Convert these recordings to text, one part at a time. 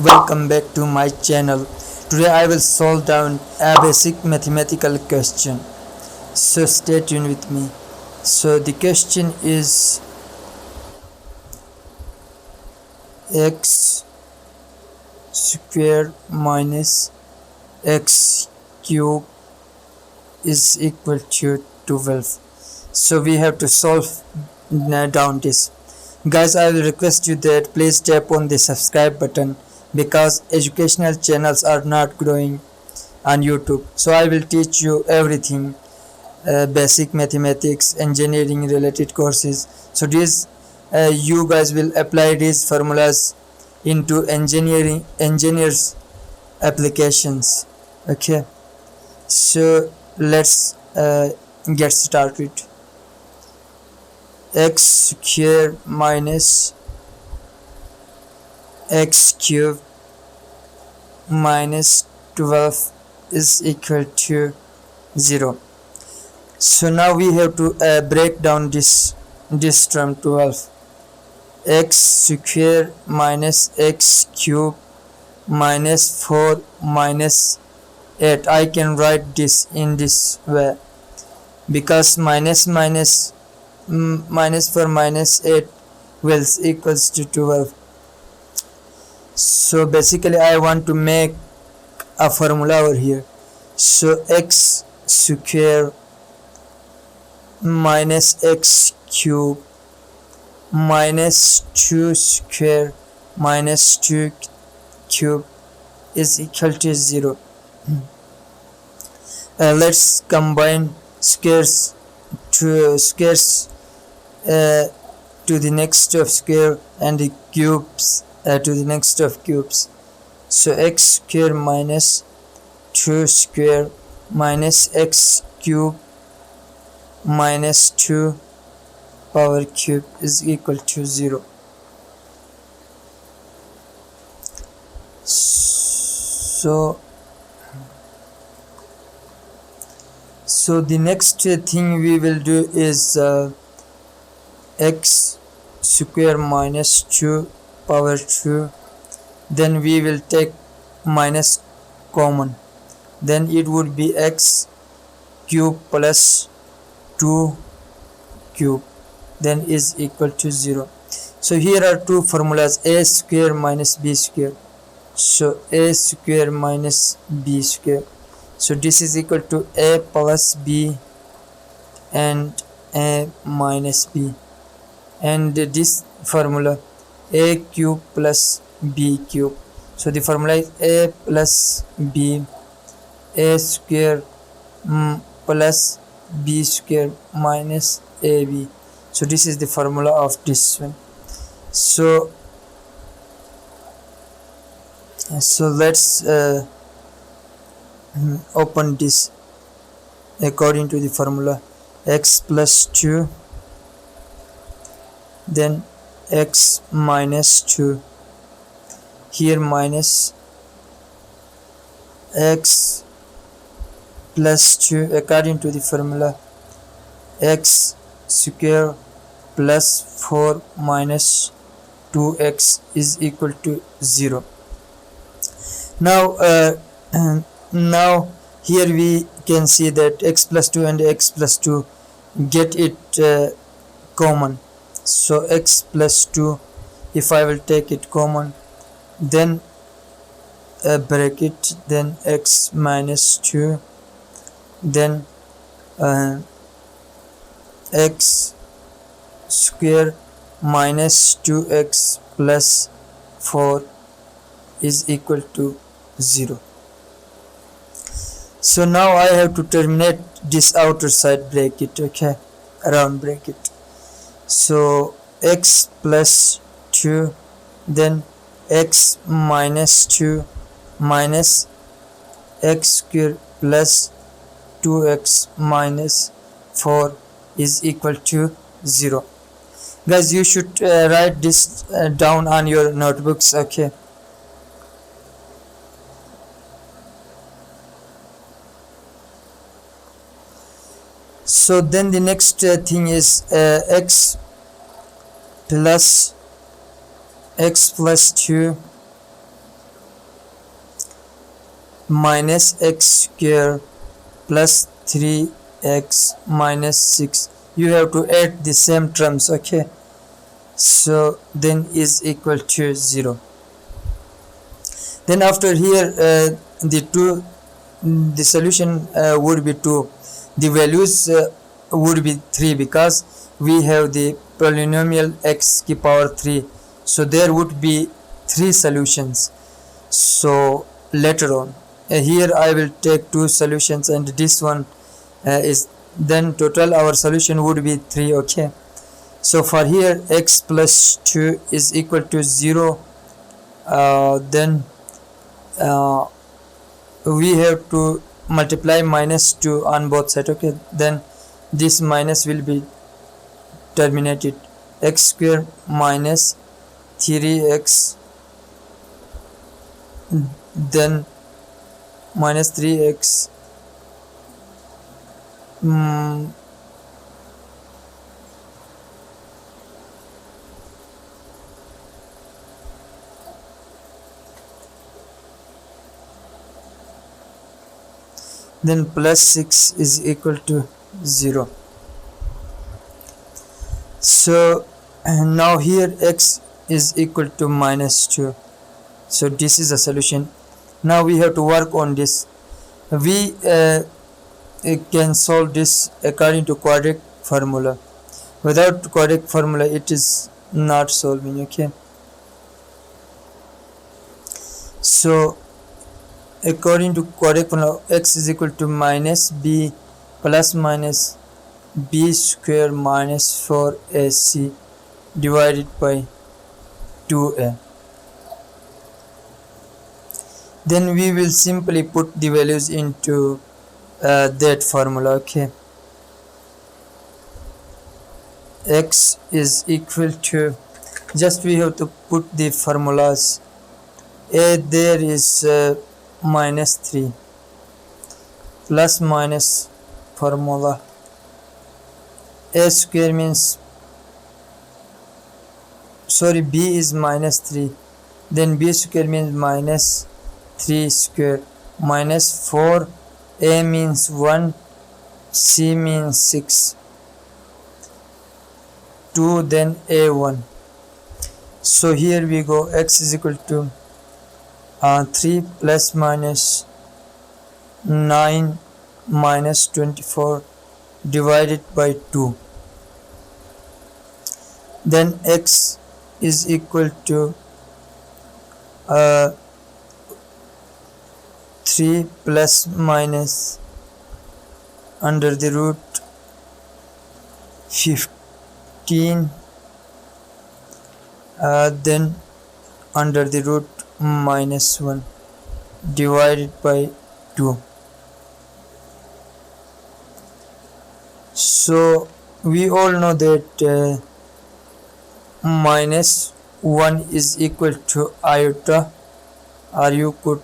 Welcome back to my channel. Today I will solve down a basic mathematical question. So stay tuned with me. So the question is x square minus x cube is equal to 12. So we have to solve down this. Guys, I will request you that please tap on the subscribe button because educational channels are not growing on YouTube. So I will teach you everything, basic mathematics, engineering related courses. So you guys will apply these formulas into engineers applications. Okay, so let's get started. X square minus x cube minus 12 is equal to 0. So now we have to break down this term 12. X square minus x cube minus 4 minus 8. I can write this in this way because minus 4 minus 8 will equals to 12. So basically I want to make a formula over here. So x square minus x cube minus 2 square minus 2 cube is equal to 0. Let's combine squares to the next of square and the cubes to the next of cubes. So x square minus 2 square minus x cube minus 2 power cube is equal to 0. So the next thing we will do is x square minus 2 power 2, then we will take minus common, then it would be x cube plus 2 cube, then is equal to 0. So here are two formulas, a square minus b square. So a square minus b square, so this is equal to a plus b and a minus b, and this formula a cube plus b cube. So the formula is a plus b, a square plus b square minus ab. So this is the formula of this one. So let's open this according to the formula. X plus 2, then x minus 2, here minus x plus 2 according to the formula x square plus 4 minus 2x is equal to 0. Now here we can see that x plus 2 and x plus 2 get it common. So x plus 2, if I will take it common, then bracket, then x minus 2, then x square minus 2x plus 4 is equal to 0. So now I have to terminate this outer side bracket, okay, round bracket. So x plus 2, then x minus 2 minus x square plus 2x minus 4 is equal to 0. Guys, you should write this down on your notebooks, okay. So then the next thing is x plus 2 minus x square plus 3x minus 6. You have to add the same terms, okay? So then is equal to 0. Then after here the solution would be 2. The values would be 3 because we have the polynomial x की power 3. So there would be 3 solutions. So later on here I will take 2 solutions and this one is then total our solution would be 3, okay? So for here x plus 2 is equal to 0. Then we have to multiply minus 2 on both sides, okay? Then this minus will be terminated. X square minus 3x, then minus 3x then plus 6 is equal to 0. So now here x is equal to minus 2. So this is a solution. Now we have to work on this. We can solve this according to quadratic formula. Without quadratic formula it is not solving, okay? So according to quadratic formula, x is equal to minus b plus minus b square minus 4ac divided by 2a. Then we will simply put the values into that formula, okay? X is equal to, just we have to put the formulas. A there is minus 3 plus minus formula a square means, sorry, b is minus 3, then b square means minus 3 square minus 4, a means 1, c means 6, 2, then a1. So here we go, x is equal to 3 plus minus 9 minus 24 divided by 2. Then x is equal to 3 plus minus under the root 15, then under the root minus 1 divided by 2. So we all know that minus 1 is equal to iota, or you could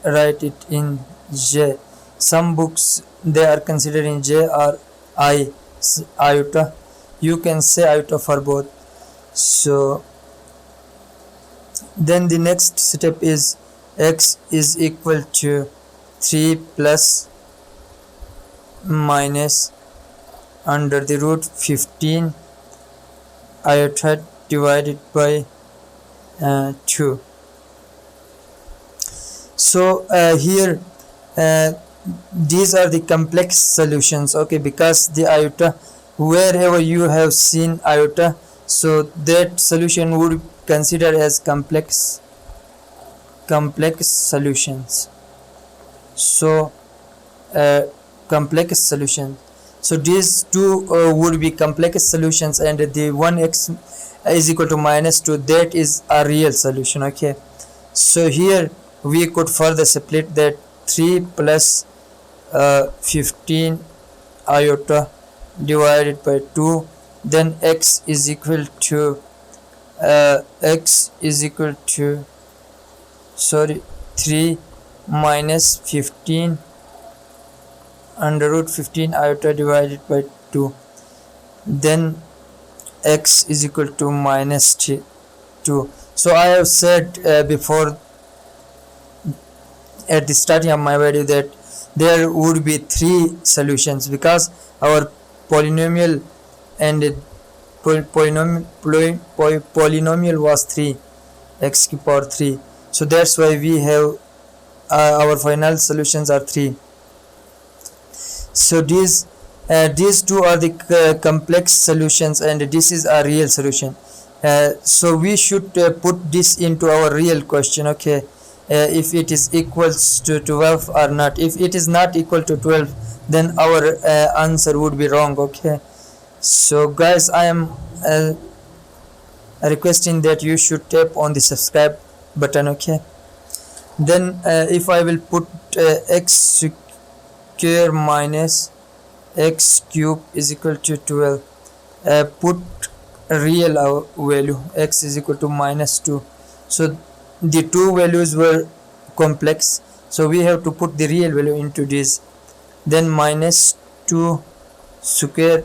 write it in j. Some books they are considering j or I iota. You can say iota for both. So then the next step is x is equal to 3 plus minus under the root 15 iota divided by 2. So here these are the complex solutions, okay? Because the iota, wherever you have seen iota, so that solution would consider as complex solutions. So complex solution. So these two would be complex solutions, and the 1x is equal to minus 2, that is a real solution, okay? So here we could further split that 3 plus 15 iota divided by 2, then x is equal to 3 minus 15 under root 15 iota divided by 2, then x is equal to minus 2. So I have said before at the starting of my video that there would be 3 solutions, because our polynomial and polynomial was 3, x to power 3. So that's why we have our final solutions are 3. So these two are the complex solutions, and this is a real solution. So we should put this into our real question. Okay, if it is equals to 12 or not. If it is not equal to 12, then our answer would be wrong. Okay, so guys, I am requesting that you should tap on the subscribe button. Okay, then if I will put x square minus x cube is equal to 12, put real value, x is equal to minus 2. So the two values were complex, so we have to put the real value into this. Then minus 2 square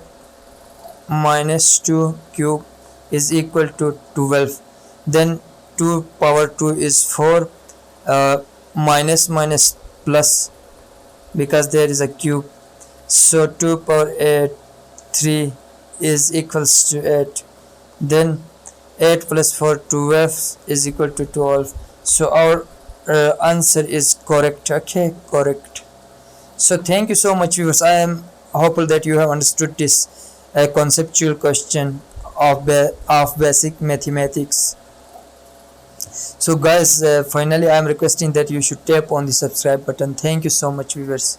minus 2 cube is equal to 12. Then 2 power 2 is 4, minus minus plus, because there is a cube. So 2 power 3 is equals to 8. Then 8 plus 4 12 is equal to 12. So our answer is correct. Okay, correct. So thank you so much, viewers. I am hopeful that you have understood this conceptual question of basic mathematics. So guys, finally I am requesting that you should tap on the subscribe button. Thank you so much, viewers.